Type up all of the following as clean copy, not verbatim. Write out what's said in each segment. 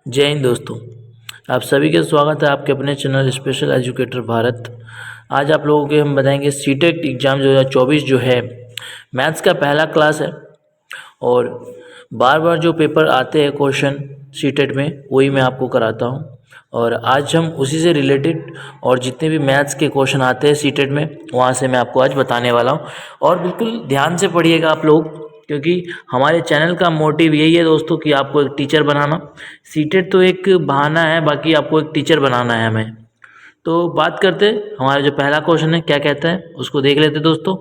जय हिंद दोस्तों। आप सभी का स्वागत है आपके अपने चैनल स्पेशल एजुकेटर भारत। आज आप लोगों के हम बताएंगे सीटेट एग्ज़ाम 2024 जो है मैथ्स का पहला क्लास है। और बार बार जो पेपर आते हैं क्वेश्चन सीटेट में वही मैं आपको कराता हूँ। और आज हम उसी से रिलेटेड और जितने भी मैथ्स के क्वेश्चन आते हैं सीटेट में वहाँ से मैं आपको आज बताने वाला हूँ। और बिल्कुल ध्यान से पढ़िएगा आप लोग, क्योंकि हमारे चैनल का मोटिव यही है दोस्तों कि आपको एक टीचर बनाना। सीटेट तो एक बहाना है, बाकी आपको एक टीचर बनाना है हमें। तो बात करते हमारा जो पहला क्वेश्चन है क्या कहता है उसको देख लेते दोस्तों।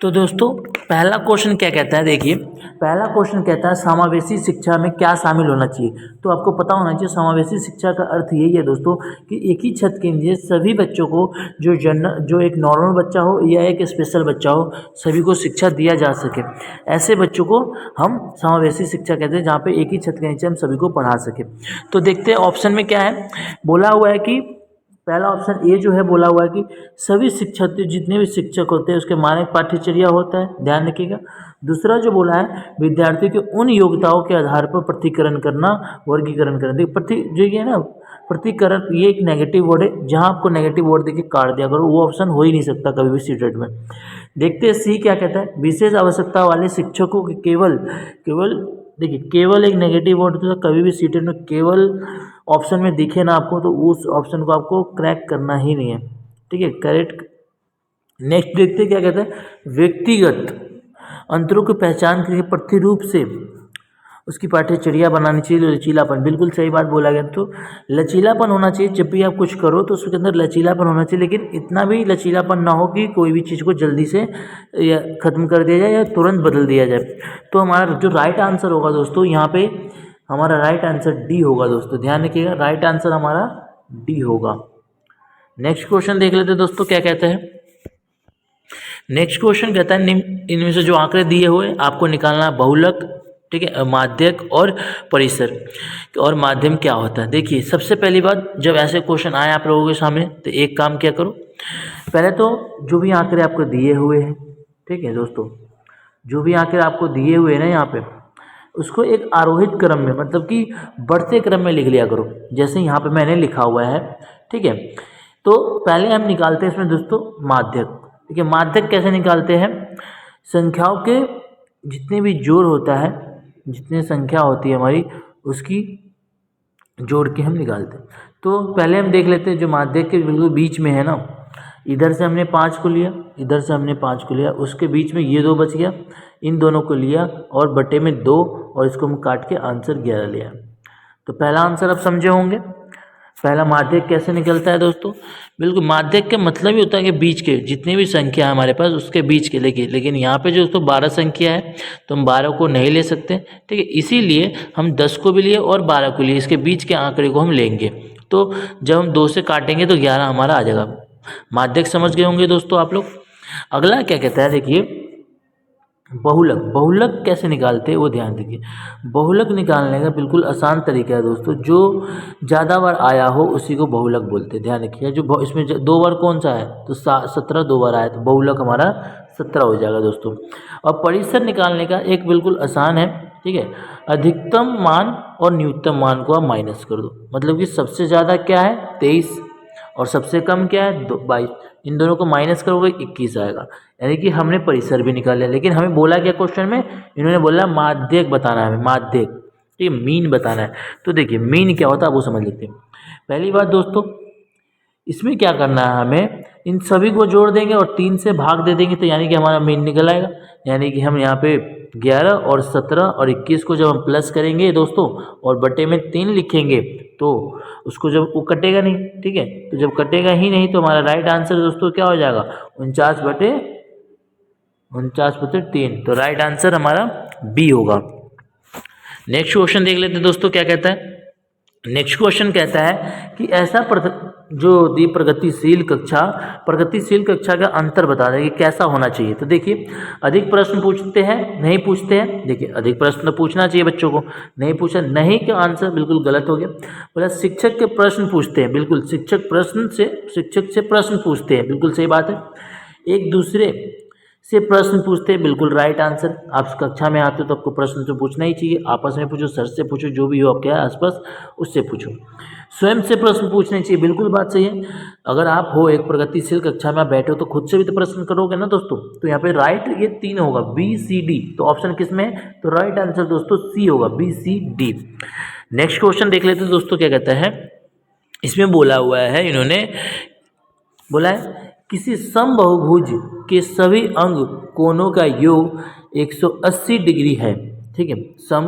तो दोस्तों पहला क्वेश्चन क्या कहता है, देखिए पहला क्वेश्चन कहता है समावेशी शिक्षा में क्या शामिल होना चाहिए। तो आपको पता होना चाहिए समावेशी शिक्षा का अर्थ यही है दोस्तों कि एक ही छत के नीचे सभी बच्चों को जो एक नॉर्मल बच्चा हो या एक स्पेशल बच्चा हो सभी को शिक्षा दिया जा सके। ऐसे बच्चों को हम समावेशी शिक्षा कहते हैं, जहाँ पे एक ही छत के नीचे हम सभी को पढ़ा सके। तो देखते हैं ऑप्शन में क्या है। बोला हुआ है कि पहला ऑप्शन ए जो है बोला हुआ है कि सभी शिक्षक जितने भी शिक्षक होते हैं उसके मानक पाठ्यचर्या होता है, ध्यान रखिएगा। दूसरा जो बोला है विद्यार्थी के उन योग्यताओं के आधार पर प्रतिकरण करना, वर्गीकरण करना। देखिए जो ये है ना प्रतिकरण, ये एक नेगेटिव वर्ड है, जहाँ आपको नेगेटिव वर्ड देके काट दिया करो, वो ऑप्शन हो ही नहीं सकता कभी भी सीटेट में। देखते हैं सी क्या कहता है। विशेष आवश्यकता वाले शिक्षकों के केवल केवल देखिए केवल एक नेगेटिव वर्ड होता है, कभी भी सीटेट में केवल ऑप्शन में दिखे ना आपको तो उस ऑप्शन को आपको क्रैक करना ही नहीं है, ठीक है, करेक्ट। नेक्स्ट देखते क्या कहते हैं। व्यक्तिगत अंतरों की पहचान करके प्रतिरूप से उसकी पाठ्यचर्या बनानी चाहिए। लचीलापन, बिल्कुल सही बात बोला गया। तो लचीलापन होना चाहिए, जब भी आप कुछ करो तो उसके अंदर लचीलापन होना चाहिए, लेकिन इतना भी लचीलापन ना हो कि कोई भी चीज़ को जल्दी से या ख़त्म कर दिया जाए या तुरंत बदल दिया जाए। तो हमारा जो राइट आंसर होगा दोस्तों यहाँ पे हमारा राइट आंसर डी होगा दोस्तों, ध्यान रखिएगा, राइट आंसर हमारा डी होगा। नेक्स्ट क्वेश्चन देख लेते हैं दोस्तों क्या कहते हैं। नेक्स्ट क्वेश्चन कहता है इनमें से जो आंकड़े दिए हुए आपको निकालना बहुलक, ठीक है, माध्यक और परिसर। और माध्यम क्या होता है। देखिए सबसे पहली बात, जब ऐसे क्वेश्चन आए आप लोगों के सामने तो एक काम क्या करो, पहले तो जो भी आंकड़े आपको दिए हुए हैं, ठीक है दोस्तों, जो भी आंकड़े आपको दिए हुए हैं ना यहाँ पे उसको एक आरोहित क्रम में, मतलब कि बढ़ते क्रम में लिख लिया करो, जैसे यहाँ पे मैंने लिखा हुआ है, ठीक है। तो पहले हम निकालते हैं इसमें दोस्तों माध्यक, ठीक है। माध्यक कैसे निकालते हैं, संख्याओं के जितने भी जोड़ होता है, जितनी संख्या होती है हमारी उसकी जोड़ के हम निकालते हैं। तो पहले हम देख लेते हैं जो माध्यक के बिल्कुल बीच में है ना, इधर से हमने 5 को लिया, इधर से हमने 5 को लिया, उसके बीच में ये 2 बच गया, इन दोनों को लिया और बटे में 2 और इसको हम काट के आंसर 11 लिया। तो पहला आंसर आप समझे होंगे। पहला माध्यक कैसे निकलता है दोस्तों, बिल्कुल माध्यक का मतलब ही होता है कि बीच के जितनी भी संख्या है हमारे पास उसके बीच के, लेकिन यहाँ पे जो दोस्तों 12 संख्या है तो हम 12 को नहीं ले सकते, ठीक है, इसीलिए हम 10 को भी लिए और 12 को लिए, इसके बीच के आंकड़े को हम लेंगे। तो जब हम 2 से काटेंगे तो 11 हमारा आ जाएगा। माध्यक समझ गए होंगे दोस्तों आप लोग। अगला क्या कहता है, देखिए बहुलक। बहुलक कैसे निकालते हैं वो ध्यान दीजिए। बहुलक निकालने का बिल्कुल आसान तरीका है दोस्तों, जो ज़्यादा बार आया हो उसी को बहुलक बोलते हैं, ध्यान रखिए। जो इसमें 2 बार कौन सा है तो 17 2 बार आया तो बहुलक हमारा 17 हो जाएगा दोस्तों। और परिसर निकालने का एक बिल्कुल आसान है, ठीक है, अधिकतम मान और न्यूनतम मान को आप माइनस कर दो, मतलब कि सबसे ज़्यादा क्या है 23 और सबसे कम क्या है 22, इन दोनों को माइनस करोगे 21 आएगा, यानी कि हमने परिसर भी निकाल लिया। लेकिन हमें बोला क्या क्वेश्चन में, इन्होंने बोला माध्यक बताना है हमें, माध्यक, ठीक है, मीन बताना है। तो देखिए मीन क्या होता है वो समझ लेते हैं। पहली बात दोस्तों, इसमें क्या करना है, हमें इन सभी को जोड़ देंगे और 3 से भाग दे देंगे, तो यानी कि हमारा मीन निकल आएगा। यानी कि हम यहाँ पे 11 और 17 और 21 को जब हम प्लस करेंगे दोस्तों और बटे में 3 लिखेंगे तो उसको जब वो कटेगा नहीं, ठीक है, तो जब कटेगा ही नहीं तो हमारा राइट आंसर दोस्तों क्या हो जाएगा 49/3। तो राइट आंसर हमारा बी होगा। नेक्स्ट क्वेश्चन देख लेते हैं दोस्तों क्या कहता है। नेक्स्ट क्वेश्चन कहता है कि ऐसा जो दी प्रगतिशील कक्षा का अंतर बता दें कि कैसा होना चाहिए। तो देखिए अधिक प्रश्न पूछते हैं नहीं पूछते हैं, देखिए अधिक प्रश्न तो पूछना चाहिए बच्चों को, नहीं पूछा, नहीं का आंसर बिल्कुल गलत हो गया। बोला शिक्षक के प्रश्न पूछते हैं, बिल्कुल शिक्षक से प्रश्न पूछते हैं, बिल्कुल सही बात है। एक दूसरे से प्रश्न पूछते हैं, बिल्कुल राइट आंसर। आप कक्षा में आते हो तो आपको प्रश्न तो पूछना ही चाहिए, आपस में पूछो, सर से पूछो, जो भी हो आपके आसपास उससे पूछो। स्वयं से प्रश्न पूछने चाहिए, बिल्कुल बात सही है। अगर आप हो एक प्रगतिशील कक्षा में आप बैठे हो तो खुद से भी तो प्रश्न करोगे ना दोस्तों। तो यहाँ पे राइट ये 3 होगा, बी सी डी। तो ऑप्शन किस में है? तो राइट आंसर दोस्तों सी होगा, B C D. Next question देख लेते हैं दोस्तों क्या कहता है। इसमें बोला हुआ है, इन्होंने बोला है किसी समबाहुभुज के सभी अंग कोणों का योग 180 डिग्री है। ठीक है, सम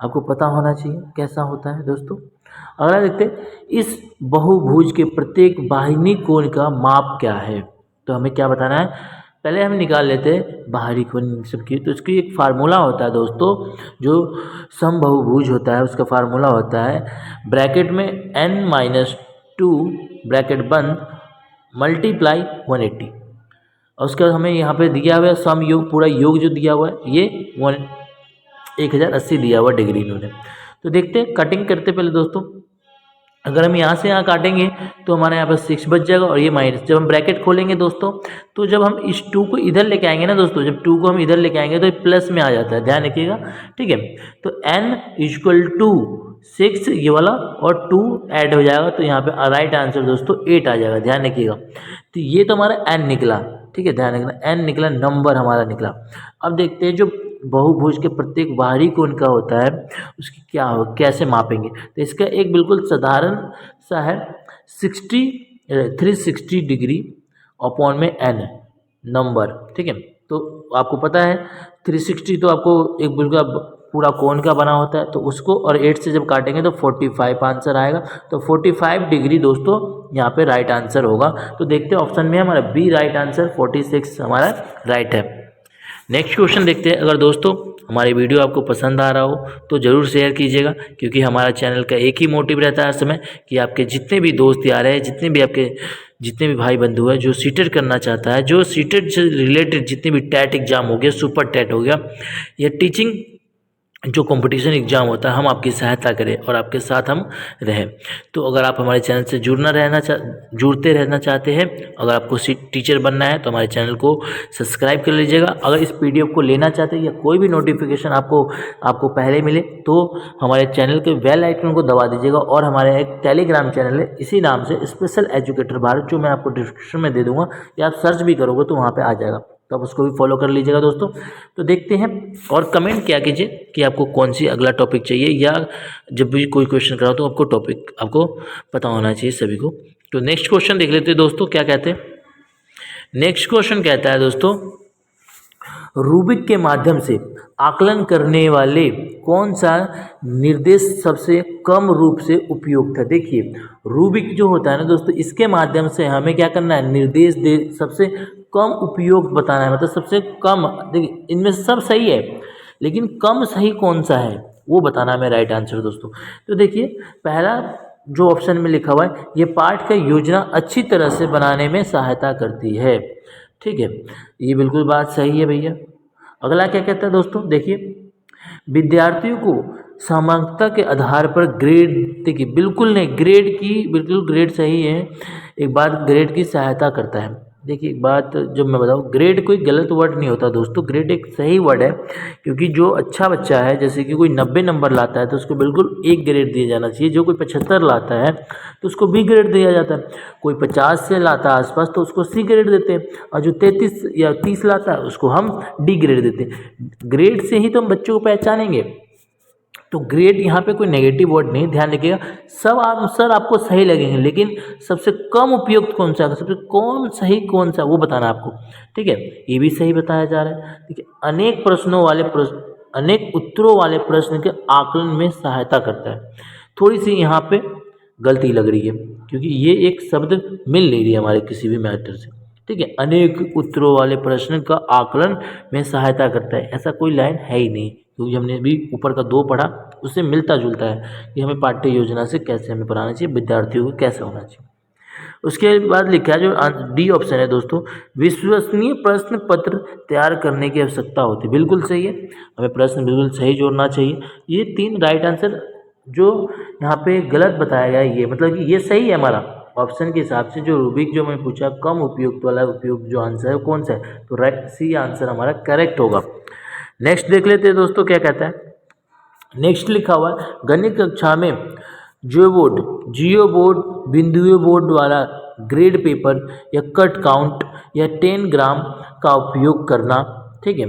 आपको पता होना चाहिए कैसा होता है दोस्तों। अगला देखते हैं, इस बहुभुज के प्रत्येक बाहिनी कोण का माप क्या है। तो हमें क्या बताना है, पहले हम निकाल लेते हैं बाहरी कोण सबकी। तो इसकी एक फार्मूला होता है दोस्तों, जो समबाहुभुज होता है उसका फार्मूला होता है ब्रैकेट में n-2 ब्रैकेट बंद मल्टीप्लाई 180। और उसका हमें यहाँ पे दिया हुआ है सम योग, पूरा योग जो दिया हुआ है ये 1080 दिया हुआ डिग्री इन्होंने। तो देखते हैं, कटिंग करते पहले दोस्तों। अगर हम यहाँ से यहाँ काटेंगे तो हमारे यहाँ पर 6 बच जाएगा और ये माइनस। जब हम ब्रैकेट खोलेंगे दोस्तों, तो जब हम इस 2 को इधर लेके आएंगे ना दोस्तों, जब 2 को हम इधर लेके आएंगे तो ये प्लस में आ जाता है, ध्यान रखिएगा। ठीक है, तो n = 6 ये वाला और 2 ऐड हो जाएगा, तो यहाँ पे राइट आंसर दोस्तों 8 आ जाएगा, ध्यान रखिएगा। तो ये तो हमारा n निकला, ठीक है, ध्यान रखना, n निकला, नंबर हमारा निकला। अब देखते हैं जो बहुभुज के प्रत्येक बाहरी कोण का होता है उसकी क्या हो, कैसे मापेंगे। तो इसका एक बिल्कुल साधारण सा है 360 डिग्री अपॉन में n नंबर। ठीक है, तो आपको पता है 360 तो आपको एक बिल्कुल पूरा कोण का बना होता है, तो उसको और 8 से जब काटेंगे तो 45 आंसर आएगा। तो 45 डिग्री दोस्तों यहाँ पे राइट आंसर होगा। तो देखते हैं ऑप्शन में हमारा बी राइट आंसर, 46 हमारा राइट है। नेक्स्ट क्वेश्चन देखते हैं। अगर दोस्तों हमारी वीडियो आपको पसंद आ रहा हो तो ज़रूर शेयर कीजिएगा, क्योंकि हमारा चैनल का एक ही मोटिव रहता है हर समय कि आपके जितने भी दोस्त यार हैं, जितने भी भाई बंधु हैं जो सीटेट करना चाहता है, जो सीटेट से रिलेटेड जितने भी टैट एग्जाम हो गया, सुपर टैट हो गया या टीचिंग जो कंपटीशन एग्जाम होता है, हम आपकी सहायता करें और आपके साथ हम रहें। तो अगर आप हमारे चैनल से जुड़ते रहना चाहते हैं, अगर आपको टीचर बनना है तो हमारे चैनल को सब्सक्राइब कर लीजिएगा। अगर इस पीडीएफ को लेना चाहते हैं या कोई भी नोटिफिकेशन आपको पहले मिले तो हमारे चैनल के बेल आइकन को दबा दीजिएगा। और हमारे एक टेलीग्राम चैनल है इसी नाम से, स्पेशल एजुकेटर भारत, जो मैं आपको डिस्क्रिप्शन में दे दूँगा, या आप सर्च भी करोगे तो वहाँ पर आ जाएगा, तो आप उसको भी फॉलो कर लीजिएगा दोस्तों। तो देखते हैं और कमेंट क्या कीजिए कि आपको कौन सी अगला टॉपिक चाहिए, या जब भी कोई क्वेश्चन कराओ तो आपको टॉपिक आपको पता होना चाहिए सभी को। तो नेक्स्ट क्वेश्चन देख लेते हैं दोस्तों क्या कहते हैं। नेक्स्ट क्वेश्चन कहता है दोस्तों, रूबिक के माध्यम से आकलन करने वाले कौन सा निर्देश सबसे कम रूप से उपयुक्त है। देखिए रूबिक जो होता है ना दोस्तों, इसके माध्यम से हमें क्या करना है, निर्देश दे सबसे कम उपयुक्त बताना है, मतलब सबसे कम। देखिए इनमें सब सही है लेकिन कम सही कौन सा है वो बताना है राइट आंसर दोस्तों। तो देखिए पहला जो ऑप्शन में लिखा हुआ है, ये पाठ का योजना अच्छी तरह से बनाने में सहायता करती है। ठीक है, ये बिल्कुल बात सही है भैया। अगला क्या कहता है दोस्तों, देखिए विद्यार्थियों को समानता के आधार पर ग्रेड, देखिए बिल्कुल नहीं, बिल्कुल ग्रेड सही है। एक बात, ग्रेड की सहायता करता है। देखिए एक बात जब मैं बताऊँ, ग्रेड कोई गलत वर्ड नहीं होता दोस्तों, ग्रेड एक सही वर्ड है। क्योंकि जो अच्छा बच्चा है, जैसे कि कोई 90 नंबर लाता है तो उसको बिल्कुल 1 ग्रेड दिया जाना चाहिए। जो कोई 75 लाता है तो उसको B ग्रेड दिया जाता है। कोई 50 से लाता है आसपास तो उसको C ग्रेड देते हैं, और जो 33 या 30 लाता है उसको हम D ग्रेड देते हैं। ग्रेड से ही तो हम बच्चों को पहचानेंगे। तो ग्रेड यहाँ पे कोई नेगेटिव वर्ड नहीं, ध्यान रखिएगा। सब आंसर आपको सही लगेंगे, लेकिन सबसे कम उपयुक्त कौन सा है, सबसे कम सही कौन सा, वो बताना आपको। ठीक है, ये भी सही बताया जा रहा है। ठीक है, अनेक उत्तरों वाले प्रश्न के आकलन में सहायता करता है। थोड़ी सी यहाँ पे गलती लग रही है, क्योंकि ये एक शब्द मिल नहीं रही है हमारे किसी भी मैटर से। ठीक है, अनेक उत्तरों वाले प्रश्न का आकलन में सहायता करता है, ऐसा कोई लाइन है ही नहीं। क्योंकि हमने भी ऊपर का 2 पढ़ा, उससे मिलता जुलता है कि हमें पाठ्य योजना से कैसे हमें पढ़ाना चाहिए, विद्यार्थियों को कैसे होना चाहिए। उसके बाद लिखा है जो डी ऑप्शन है दोस्तों, विश्वसनीय प्रश्न पत्र तैयार करने की आवश्यकता होती है। बिल्कुल सही है, हमें प्रश्न बिल्कुल सही जोड़ना चाहिए। ये 3 राइट आंसर जो यहाँ पे गलत बताया गया है, ये मतलब कि ये सही है हमारा, ऑप्शन के हिसाब से जो रूबिक जो मैं पूछा कम उपयुक्त वाला उपयुक्त जो आंसर है वो कौन सा है, तो राइट सी आंसर हमारा करेक्ट होगा। नेक्स्ट देख लेते हैं दोस्तों क्या कहता है। नेक्स्ट लिखा हुआ है गणित कक्षा में जियो बोर्ड बिंदुओं बोर्ड वाला ग्रेड पेपर या कट काउंट या 10 ग्राम का उपयोग करना, ठीक है,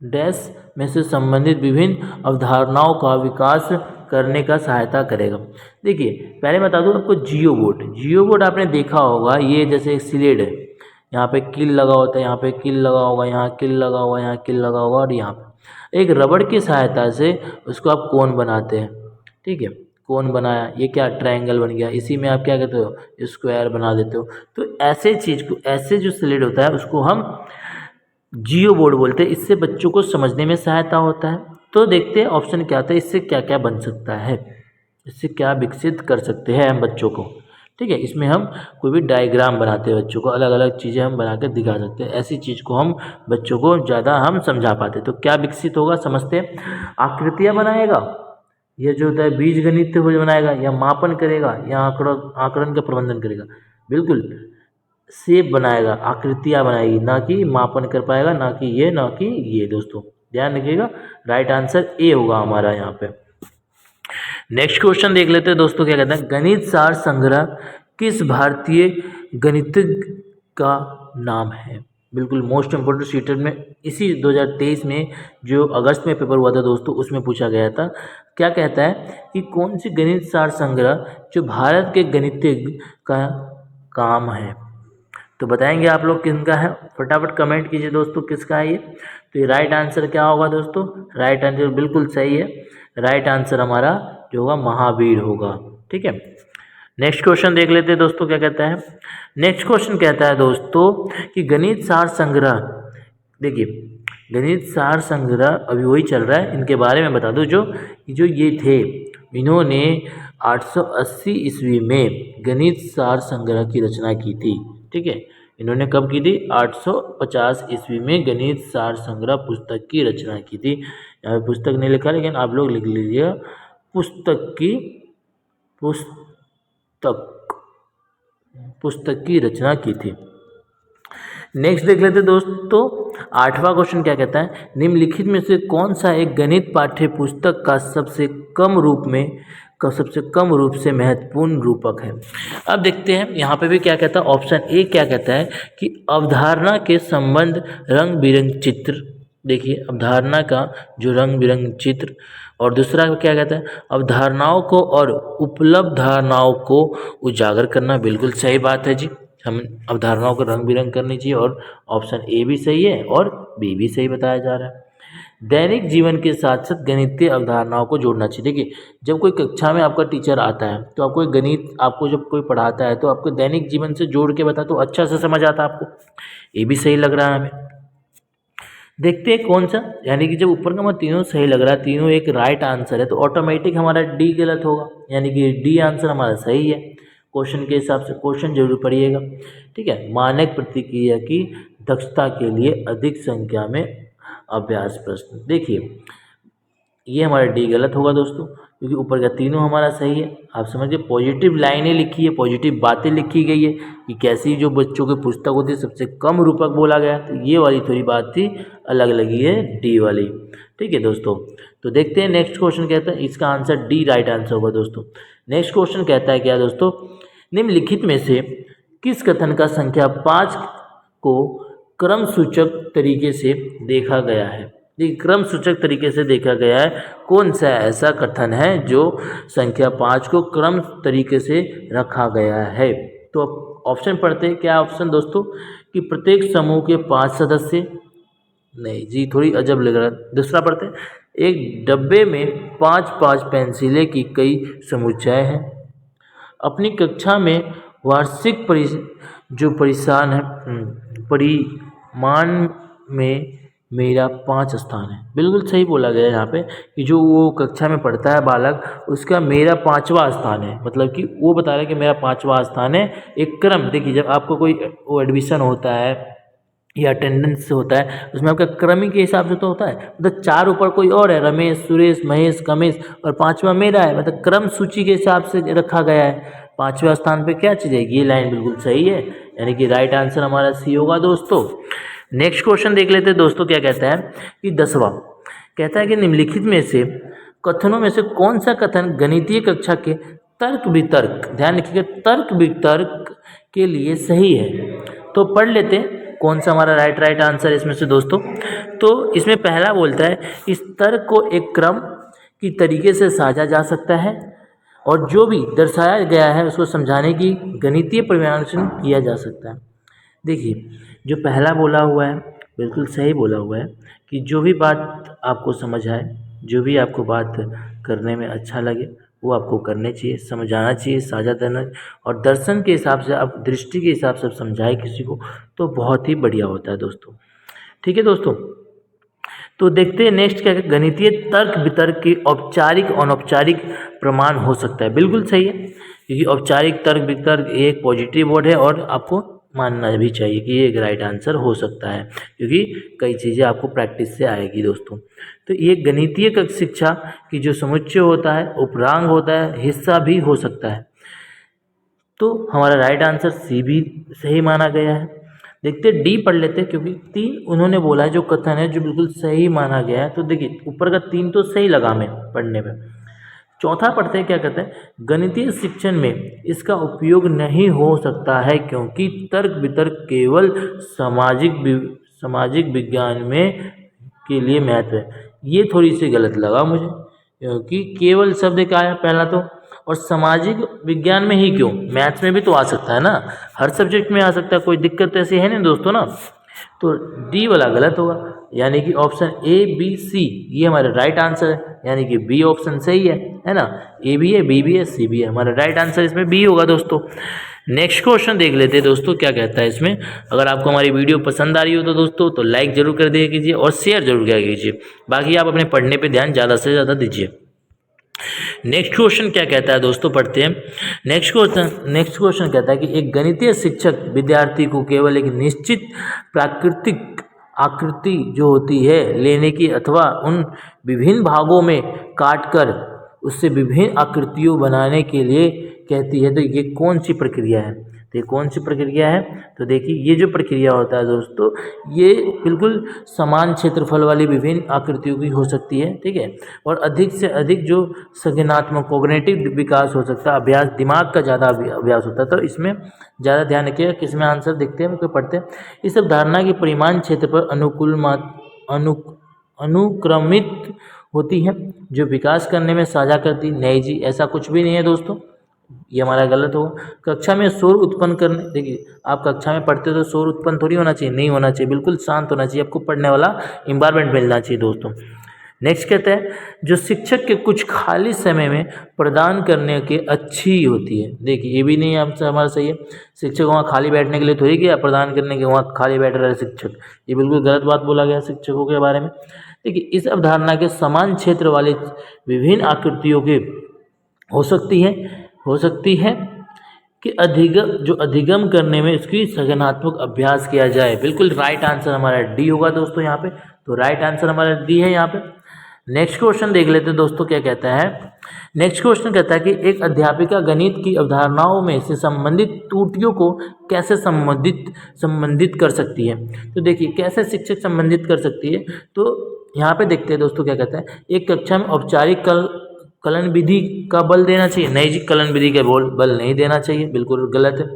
डैश में से संबंधित विभिन्न अवधारणाओं का विकास करने का सहायता करेगा। देखिए पहले बता दूं आपको जियो बोर्ड आपने देखा होगा, ये जैसे एक स्लेट है, यहाँ पे किल लगा होता है, यहाँ पे किल लगा होगा, यहाँ किल लगा होगा, यहाँ किल लगा होगा, और यहाँ पे एक रबड़ की सहायता से उसको आप कोन बनाते हैं, ठीक है, कोन बनाया, ये क्या ट्रायंगल बन गया, इसी में आप क्या कहते हो स्क्वायर बना देते हो। तो ऐसे चीज़ को, ऐसे जो स्लेट होता है उसको हम जियो बोर्ड बोलते हैं। इससे बच्चों को समझने में सहायता होता है। तो देखते हैं ऑप्शन क्या आता है, इससे क्या क्या बन सकता है, इससे क्या विकसित कर सकते हैं हम बच्चों को, ठीक है। इसमें हम कोई भी डायग्राम बनाते हैं, बच्चों को अलग अलग चीज़ें हम बना कर दिखा सकते हैं, ऐसी चीज़ को हम बच्चों को ज़्यादा हम समझा पाते हैं। तो क्या विकसित होगा समझते हैं, आकृतियाँ बनाएगा, यह जो होता है बीज गणित बनाएगा, या मापन करेगा, या आंकड़न का प्रबंधन करेगा, बिल्कुल शेप बनाएगा, आकृतियाँ बनाएगी, ना कि मापन कर पाएगा, ना कि ये दोस्तों ध्यान रखिएगा। राइट आंसर ए होगा हमारा यहाँ पे। नेक्स्ट क्वेश्चन देख लेते हैं दोस्तों क्या कहते हैं, गणित सार संग्रह किस भारतीय गणितज्ञ का नाम है। बिल्कुल मोस्ट इम्पोर्टेंट सीटेट में इसी 2023 में जो अगस्त में पेपर हुआ था दोस्तों, उसमें पूछा गया था। क्या कहता है कि कौन सी गणित सार संग्रह जो भारत के गणितज्ञ का काम है। तो बताएंगे आप लोग किसका है, फटाफट कमेंट कीजिए दोस्तों किसका है ये। तो ये राइट आंसर क्या होगा दोस्तों, राइट आंसर बिल्कुल सही है, राइट आंसर हमारा जो होगा महावीर होगा, ठीक है। नेक्स्ट क्वेश्चन देख लेते हैं दोस्तों क्या कहता है। नेक्स्ट क्वेश्चन कहता है दोस्तों कि गणित सार संग्रह, देखिए गणित सार संग्रह अभी वही चल रहा है, इनके बारे में बता दूं जो ये थे, इन्होंने 880 ईस्वी में गणित सार संग्रह की रचना की थी, ठीक है। इन्होंने कब की थी, 850 ईस्वी में गणित सार संग्रह पुस्तक की रचना की थी। यहाँ पे पुस्तक नहीं लिखा, लेकिन आप लोग लिख लीजिए पुस्तक की रचना की थी। नेक्स्ट देख लेते दोस्तों, 8वां क्वेश्चन क्या कहता है, निम्नलिखित में से कौन सा एक गणित पाठ्य पुस्तक का सबसे कम रूप से महत्वपूर्ण रूपक है। अब देखते हैं यहाँ पे भी क्या कहता है, ऑप्शन ए क्या कहता है कि अवधारणा के संबंध रंग बिरंग चित्र, देखिए अवधारणा का जो रंग बिरंग चित्र, और दूसरा क्या कहता है अवधारणाओं को और उपलब्ध धारणाओं को उजागर करना। बिल्कुल सही बात है जी, हम अवधारणाओं को रंग बिरंग करनी चाहिए, और ऑप्शन ए भी सही है और बी भी सही बताया जा रहा है। दैनिक जीवन के साथ साथ गणितीय अवधारणाओं को जोड़ना चाहिए। देखिए जब कोई कक्षा में आपका टीचर आता है तो आपको गणित आपको जब कोई पढ़ाता है तो आपको दैनिक जीवन से जोड़ के बता तो अच्छा से समझ आता है आपको, ये भी सही लग रहा है हमें। देखते हैं कौन सा, यानी कि जब ऊपर का हमें तीनों सही लग रहा है, तीनों एक राइट आंसर है, तो ऑटोमेटिक हमारा डी गलत होगा, यानी कि डी आंसर हमारा सही है क्वेश्चन के हिसाब से। क्वेश्चन जरूर पढ़िएगा, ठीक है। मानक प्रतिक्रिया की दक्षता के लिए अधिक संख्या में अभ्यास प्रश्न, देखिए ये हमारा डी गलत होगा दोस्तों, क्योंकि ऊपर का तीनों हमारा सही है। आप समझिए पॉजिटिव लाइनें लिखी है, पॉजिटिव बातें लिखी गई है कि कैसी जो बच्चों की पुस्तक होती है सबसे कम रूपक बोला गया, तो ये वाली थोड़ी बात थी अलग लगी है डी वाली, ठीक है दोस्तों। तो देखते हैं नेक्स्ट क्वेश्चन कहता है, इसका आंसर डी राइट आंसर होगा दोस्तों। नेक्स्ट क्वेश्चन कहता है क्या दोस्तों, निम्नलिखित में से किस कथन का संख्या 5 को क्रम सूचक तरीके से देखा गया है। देखिए क्रम सूचक तरीके से देखा गया है, कौन सा ऐसा कथन है जो संख्या 5 को क्रम तरीके से रखा गया है। तो ऑप्शन पढ़ते हैं, क्या ऑप्शन दोस्तों कि प्रत्येक समूह के 5 सदस्य, नहीं जी थोड़ी अजब लग रहा है। दूसरा पढ़ते हैं, एक डब्बे में 5-5 पेंसिलें की कई समुच्चय हैं। अपनी कक्षा में वार्षिक परिमाण में मेरा 5 स्थान है। बिल्कुल सही बोला गया है यहाँ पे कि जो वो कक्षा में पढ़ता है बालक, उसका मेरा 5वां स्थान है, मतलब कि वो बता रहा है कि मेरा 5वां स्थान है। एक क्रम, देखिए जब आपको कोई वो एडमिशन होता है या अटेंडेंस से होता है, उसमें आपका क्रमिक के हिसाब से तो होता है, मतलब 4 ऊपर कोई और है, रमेश, सुरेश, महेश, कमेश, और 5वां मेरा है, मतलब क्रम सूची के हिसाब से रखा गया है। 5वें स्थान पे क्या चीज़ है, ये लाइन बिल्कुल सही है, यानी कि राइट आंसर हमारा सी होगा दोस्तों। नेक्स्ट क्वेश्चन देख लेते हैं दोस्तों, क्या कहता है कि 10वां कहता है कि निम्नलिखित में से कथनों में से कौन सा कथन गणितीय कक्षा के तर्क वितर्क, ध्यान रखिएगा, तर्क वितर्क के लिए सही है। तो पढ़ लेते हैं कौन सा हमारा राइट आंसर है इसमें से दोस्तों। तो इसमें पहला बोलता है, इस तर्क को एक क्रम की तरीके से साजा जा सकता है और जो भी दर्शाया गया है उसको समझाने की गणितीय परिभाषा किया जा सकता है। देखिए, जो पहला बोला हुआ है बिल्कुल सही बोला हुआ है कि जो भी बात आपको समझ आए, जो भी आपको बात करने में अच्छा लगे वो आपको करने चाहिए, समझाना चाहिए, साझा करना, और दर्शन के हिसाब से आप, दृष्टि के हिसाब से समझाए किसी को तो बहुत ही बढ़िया होता है दोस्तों। ठीक है दोस्तों, तो देखते हैं नेक्स्ट क्या है, गणितीय तर्क वितर्क के औपचारिक और अनौपचारिक प्रमाण हो सकता है। बिल्कुल सही है, क्योंकि औपचारिक तर्क वितर्क एक पॉजिटिव वर्ड है और आपको मानना भी चाहिए कि ये एक राइट आंसर हो सकता है, क्योंकि कई चीज़ें आपको प्रैक्टिस से आएगी दोस्तों। तो ये गणितीय शिक्षा की जो समुच्चय होता है, उपरांग होता है, हिस्सा भी हो सकता है। तो हमारा राइट आंसर सी भी सही माना गया है। देखते डी पढ़ लेते हैं, क्योंकि 3 उन्होंने बोला है जो कथन है जो बिल्कुल सही माना गया है। तो देखिए ऊपर का 3 तो सही लगा में पढ़ने में। चौथा पढ़ते हैं, क्या कहते हैं, गणितीय शिक्षण में इसका उपयोग नहीं हो सकता है क्योंकि तर्क वितर्क केवल सामाजिक विज्ञान में के लिए महत्व है। ये थोड़ी सी गलत लगा मुझे, क्योंकि केवल शब्द का आया पहला तो, और सामाजिक विज्ञान में ही क्यों, मैथ्स में भी तो आ सकता है ना, हर सब्जेक्ट में आ सकता है, कोई दिक्कत ऐसी है नहीं दोस्तों ना। तो डी वाला गलत होगा, यानी कि ऑप्शन ए बी सी ये हमारा राइट आंसर है, यानी कि बी ऑप्शन सही है ना। ए भी है, बी भी है, सी भी है, हमारा राइट आंसर इसमें बी होगा दोस्तों। नेक्स्ट क्वेश्चन देख लेते हैं दोस्तों, क्या कहता है इसमें। अगर आपको हमारी वीडियो पसंद आ रही हो तो दोस्तों तो लाइक जरूर कर दिया कीजिए और शेयर जरूर किया कीजिए, बाकी आप अपने पढ़ने पे ध्यान ज़्यादा से ज़्यादा दीजिए। नेक्स्ट क्वेश्चन क्या कहता है दोस्तों, पढ़ते हैं। नेक्स्ट क्वेश्चन कहता है कि एक गणितीय शिक्षक विद्यार्थी को केवल एक निश्चित प्राकृतिक आकृति जो होती है लेने की अथवा उन विभिन्न भागों में काटकर उससे विभिन्न आकृतियों बनाने के लिए कहती है। तो ये कौन सी प्रक्रिया है, तो ये कौन सी प्रक्रिया है, तो देखिए ये जो प्रक्रिया होता है दोस्तों, ये बिल्कुल समान क्षेत्रफल वाली विभिन्न आकृतियों की हो सकती है। ठीक है, और अधिक से अधिक जो संज्ञानात्मक कॉग्निटिव विकास हो सकता है, अभ्यास, दिमाग का ज़्यादा अभ्यास होता है। तो इसमें ज़्यादा ध्यान रखिएगा किस में आंसर देखते हैं, पढ़ते हैं। इस अवधारणा की परिमाण क्षेत्र पर अनुक्रमित होती है जो विकास करने में साझा करती। नहीं जी, ऐसा कुछ भी नहीं है दोस्तों, ये हमारा गलत होगा। कक्षा में शोर उत्पन्न करने, देखिए आप कक्षा में पढ़ते हो तो शोर उत्पन्न थोड़ी होना चाहिए, नहीं होना चाहिए, बिल्कुल शांत होना चाहिए, आपको पढ़ने वाला इन्वायरमेंट मिलना चाहिए दोस्तों। नेक्स्ट कहते हैं जो शिक्षक के कुछ खाली समय में प्रदान करने के अच्छी होती है। देखिए ये भी नहीं आपसे हमारा सही है, शिक्षक वहाँ खाली बैठने के लिए थोड़ी गया प्रदान करने के, वहाँ खाली बैठ रहा है शिक्षक, ये बिल्कुल गलत बात बोला गया शिक्षकों के बारे में। देखिए इस अवधारणा के समान क्षेत्र वाले विभिन्न आकृतियों के हो सकती है कि अधिगम करने में इसकी सृजनात्मक अभ्यास किया जाए। बिल्कुल राइट आंसर हमारा डी होगा दोस्तों यहाँ पे, तो राइट आंसर हमारा डी है यहाँ पे। नेक्स्ट क्वेश्चन देख लेते हैं दोस्तों, क्या कहता है। नेक्स्ट क्वेश्चन कहता है कि एक अध्यापिका गणित की अवधारणाओं में से संबंधित त्रुटियों को कैसे संबंधित कर सकती है। तो देखिए कैसे शिक्षक संबंधित कर सकती है, तो यहाँ पे देखते हैं दोस्तों क्या कहता है। एक कक्षा में औपचारिक कलन विधि का बल देना चाहिए। नहीं जी, कलन विधि का बल नहीं देना चाहिए, बिल्कुल गलत है।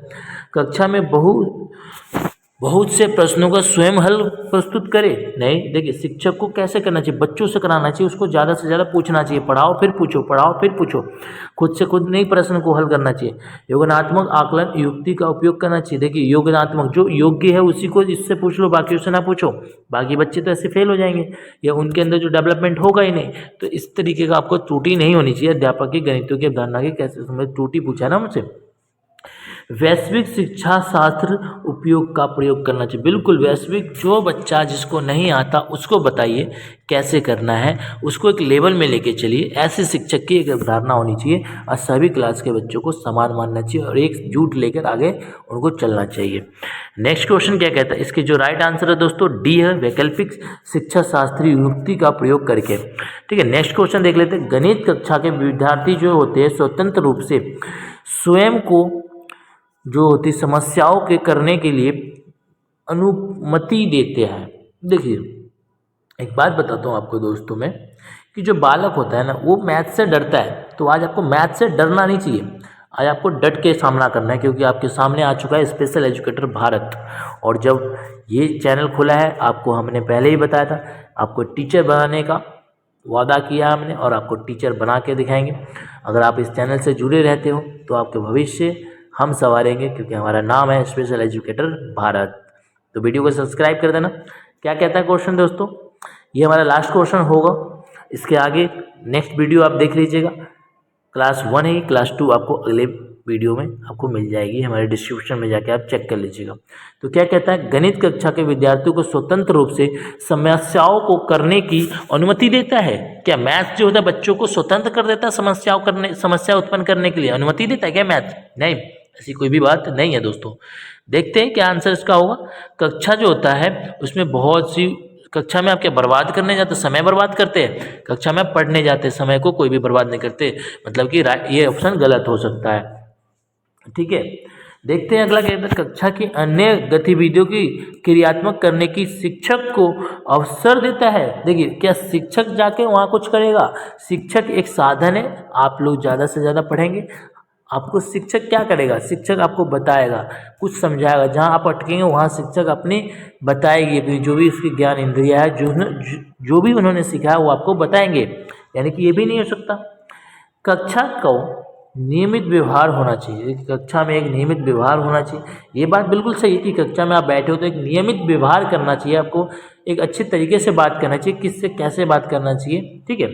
कक्षा में बहुत से प्रश्नों का स्वयं हल प्रस्तुत करे। नहीं, देखिए शिक्षक को कैसे करना चाहिए, बच्चों से कराना चाहिए, उसको ज़्यादा से ज़्यादा पूछना चाहिए, पढ़ाओ फिर पूछो, खुद से खुद नहीं प्रश्न को हल करना चाहिए। योगात्मक आकलन युक्ति का उपयोग करना चाहिए। देखिए योगात्मक जो योग्य है उसी को इससे पूछ लो, बाकी उससे ना पूछो, बाकी बच्चे तो ऐसे फेल हो जाएंगे या उनके अंदर जो डेवलपमेंट होगा ही नहीं। तो इस तरीके का आपको त्रुटि नहीं होनी चाहिए। अध्यापक की गणितों की अवधारणा की कैसे त्रुटि पूछा ना मुझसे। वैश्विक शिक्षा शास्त्र उपयोग का प्रयोग करना चाहिए। बिल्कुल, वैश्विक जो बच्चा जिसको नहीं आता उसको बताइए कैसे करना है, उसको एक लेवल में लेके चलिए। ऐसे शिक्षक की एक अवधारणा होनी चाहिए और सभी क्लास के बच्चों को समान मानना चाहिए और एकजुट लेकर आगे उनको चलना चाहिए। नेक्स्ट क्वेश्चन क्या कहता है, इसके जो राइट आंसर है दोस्तों डी है, वैकल्पिक शिक्षा शास्त्रीय युक्ति का प्रयोग करके। ठीक है, नेक्स्ट क्वेश्चन देख लेते हैं। गणित कक्षा के विद्यार्थी जो होते हैं स्वतंत्र रूप से स्वयं को जो होती समस्याओं के करने के लिए अनुमति देते हैं। देखिए, एक बात बताता हूँ आपको दोस्तों में कि जो बालक होता है ना वो मैथ से डरता है, तो आज आपको मैथ से डरना नहीं चाहिए। आज आपको डट के सामना करना है, क्योंकि आपके सामने आ चुका है स्पेशल एजुकेटर भारत। और जब ये चैनल खुला है, आपको हमने पहले ही बताया था, आपको टीचर बनाने का वादा किया हमने और आपको टीचर बना के दिखाएंगे। अगर आप इस चैनल से जुड़े रहते हो तो आपके भविष्य हम संवारेंगे, क्योंकि हमारा नाम है स्पेशल एजुकेटर भारत। तो वीडियो को सब्सक्राइब कर देना। क्या कहता है क्वेश्चन दोस्तों, ये हमारा लास्ट क्वेश्चन होगा। इसके आगे नेक्स्ट वीडियो आप देख लीजिएगा। क्लास 1 है, क्लास 2 आपको अगले वीडियो में आपको मिल जाएगी, हमारे डिस्क्रिप्शन में जाके आप चेक कर लीजिएगा। तो क्या कहता है, गणित कक्षा के विद्यार्थियों को स्वतंत्र रूप से समस्याओं को करने की अनुमति देता है। क्या मैथ जो होता है बच्चों को स्वतंत्र कर देता है समस्या उत्पन्न करने के लिए अनुमति देता है क्या मैथ? नहीं, ऐसी कोई भी बात नहीं है दोस्तों। देखते हैं क्या आंसर इसका होगा। कक्षा जो होता है उसमें बहुत सी, कक्षा में आप क्या बर्बाद करने जाते, समय बर्बाद करते हैं? कक्षा में पढ़ने जाते, समय को कोई भी बर्बाद नहीं करते, मतलब कि ये ऑप्शन गलत हो सकता है। ठीक है, देखते हैं अगला क्या कहता है। कक्षा की अन्य गतिविधियों की क्रियात्मक करने की शिक्षक को अवसर देता है। देखिए, क्या शिक्षक जाके वहाँ कुछ करेगा? शिक्षक एक साधन है, आप लोग ज़्यादा से ज़्यादा पढ़ेंगे। आपको शिक्षक क्या करेगा? शिक्षक आपको बताएगा, कुछ समझाएगा। जहाँ आप अटकेंगे वहाँ शिक्षक अपनी बताएगी, अपनी जो भी उसकी ज्ञान इंद्रिया है, जो भी उन्होंने सिखाया वो आपको बताएंगे। यानी कि ये भी नहीं हो सकता। कक्षा को नियमित व्यवहार होना चाहिए, कक्षा में एक नियमित व्यवहार होना चाहिए। ये बात बिल्कुल सही है कि कक्षा में आप बैठे हो तो एक नियमित व्यवहार करना चाहिए, आपको एक अच्छे तरीके से बात करना चाहिए, किससे कैसे बात करना चाहिए। ठीक है,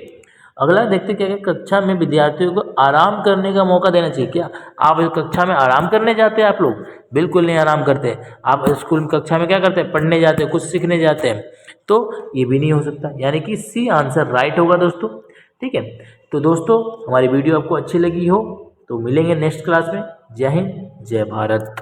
अगला देखते क्या है, कक्षा में विद्यार्थियों को आराम करने का मौका देना चाहिए। क्या आप कक्षा में आराम करने जाते हैं? आप लोग बिल्कुल नहीं आराम करते। आप स्कूल में कक्षा में क्या करते हैं? पढ़ने जाते हैं, कुछ सीखने जाते हैं। तो ये भी नहीं हो सकता, यानी कि सी आंसर राइट होगा दोस्तों। ठीक है, तो दोस्तों हमारी वीडियो आपको अच्छी लगी हो तो मिलेंगे नेक्स्ट क्लास में। जय हिंद, जय भारत।